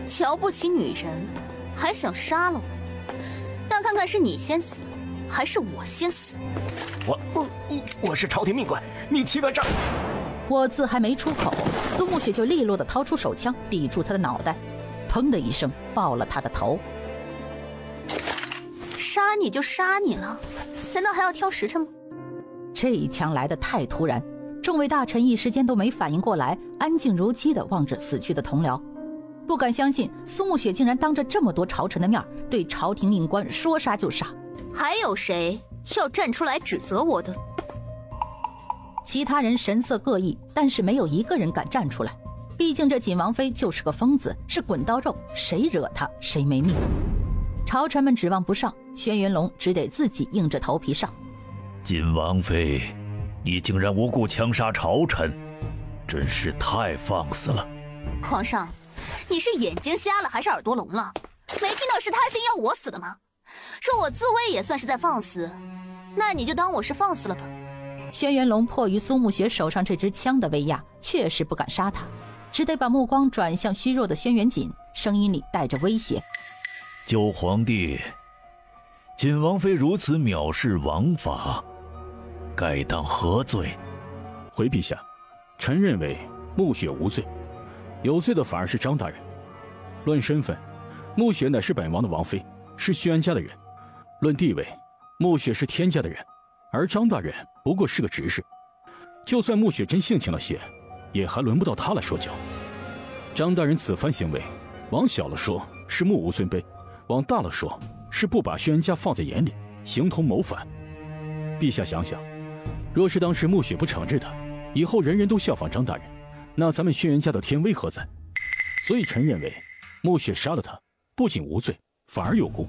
瞧不起女人，还想杀了我？那看看是你先死，还是我先死？我是朝廷命官，你岂敢这？我字还没出口，苏沐雪就利落地掏出手枪抵住他的脑袋，砰的一声爆了他的头。杀你就杀你了，难道还要挑时辰吗？这一枪来得太突然，众位大臣一时间都没反应过来，安静如鸡地望着死去的同僚，不敢相信苏沐雪竟然当着这么多朝臣的面对朝廷命官说杀就杀。还有谁要站出来指责我的？其他人神色各异，但是没有一个人敢站出来，毕竟这锦王妃就是个疯子，是滚刀肉，谁惹她谁没命。朝臣们指望不上，轩辕龙只得自己硬着头皮上。锦王妃，你竟然无故枪杀朝臣，真是太放肆了。皇上，你是眼睛瞎了还是耳朵聋了？没听到是他先要我死的吗？说我自卫也算是在放肆，那你就当我是放肆了吧。轩辕龙迫于苏沐雪手上这支枪的威压，确实不敢杀他，只得把目光转向虚弱的轩辕锦，声音里带着威胁。救皇帝，锦王妃如此藐视王法，该当何罪？回陛下，臣认为沐雪无罪，有罪的反而是张大人。论身份，沐雪乃是本王的王妃，是轩辕家的人；论地位，沐雪是天家的人，而张大人不过是个执事。就算沐雪真性情了些，也还轮不到他来说教。张大人此番行为，往小了说是目无尊卑，往大了说是不把轩辕家放在眼里，形同谋反。陛下想想，若是当时沐雪不惩治他，以后人人都效仿张大人，那咱们轩辕家的天威何在？所以臣认为沐雪杀了他，不仅无罪，反而有功，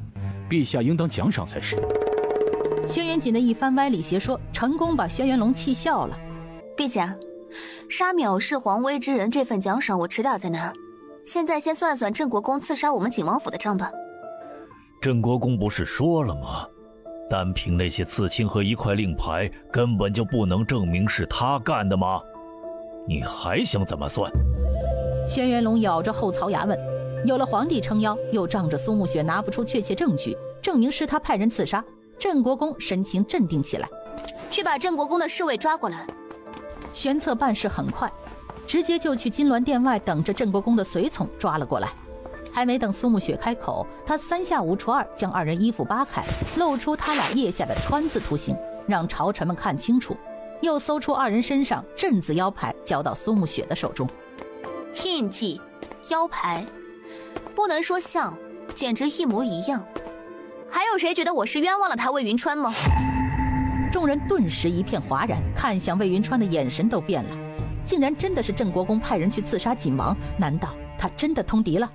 陛下应当奖赏才是。轩辕锦的一番歪理邪说，成功把轩辕龙气笑了。陛下，杀藐视皇威之人这份奖赏我迟点再拿，现在先算算镇国公刺杀我们景王府的账吧。镇国公不是说了吗？单凭那些刺青和一块令牌，根本就不能证明是他干的吗？你还想怎么算？轩辕龙咬着后槽牙问。有了皇帝撑腰，又仗着苏沐雪拿不出确切证据，证明是他派人刺杀，镇国公神情镇定起来。去把镇国公的侍卫抓过来。玄策办事很快，直接就去金銮殿外等着镇国公的随从抓了过来。还没等苏沐雪开口，他三下五除二将二人衣服扒开，露出他俩腋下的川字图形，让朝臣们看清楚，又搜出二人身上镇字腰牌，交到苏沐雪的手中。印记、腰牌，不能说像，简直一模一样。还有谁觉得我是冤枉了他魏云川吗？众人顿时一片哗然，看向魏云川的眼神都变了，竟然真的是镇国公派人去刺杀锦王，难道他真的通敌了？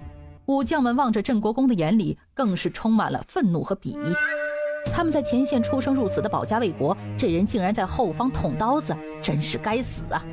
武将们望着镇国公的眼里更是充满了愤怒和鄙夷。他们在前线出生入死的保家卫国，这人竟然在后方捅刀子，真是该死啊！